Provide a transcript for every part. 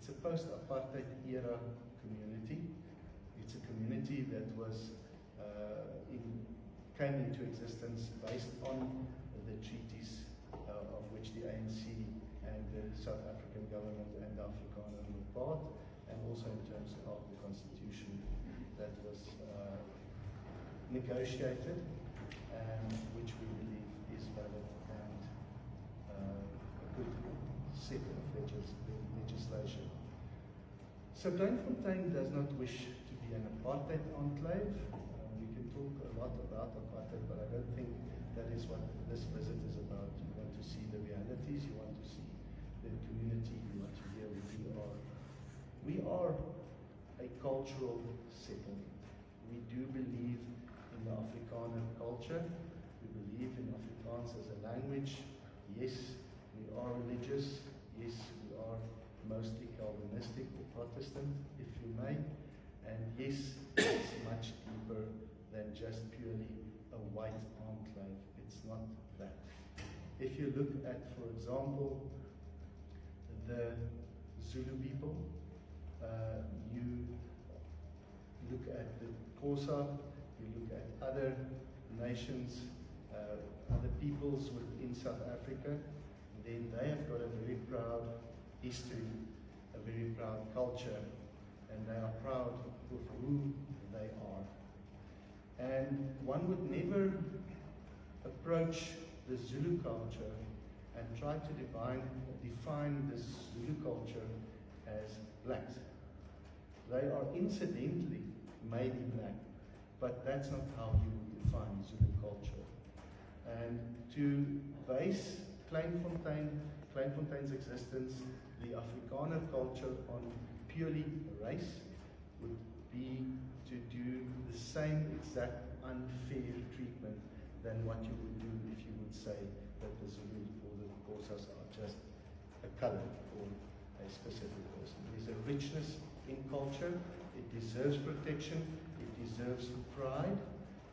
It's a post-apartheid era community. It's a community that came into existence based on the treaties of which the ANC and the South African government and the Afrikaner were part, and also in terms of the constitution that was negotiated, and which we believe is valid and a good set of legislation. So Bloemfontein does not wish to be an apartheid enclave. We can talk a lot about apartheid, but I don't think that is what this visit is about. You want to see the realities, you want to see the community, you want to hear who we are. We are a cultural settlement. We do believe in the Afrikaner culture. We believe in Afrikaans as a language. Yes, we are religious. Yes, we are mostly Calvinistic or Protestant, if you may. And yes, it's much deeper than just purely a white enclave. It's not that. If you look at, for example, the Zulu people, you look at the Xhosa, you look at other nations, other peoples within South Africa, then they have got a very proud history, a very proud culture, and they are proud of who they are. And one would never approach the Zulu culture and try to define this Zulu culture as blacks. They are incidentally maybe black, but that's not how you would define Zulu culture. And to base Bloemfontein's existence, the Afrikaner culture, on purely race would be to do the same exact unfair treatment than what you would do if you would say that the Zulus or the Xhosas are just a color or a specific person. There's a richness in culture. It deserves protection. It deserves pride.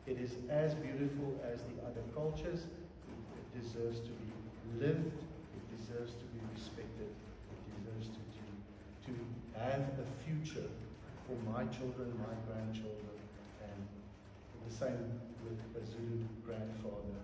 It is as beautiful as the other cultures. It deserves to be lived. It deserves to be respected. It deserves to have a future for my children, my grandchildren, and the same with a Zulu grandfather.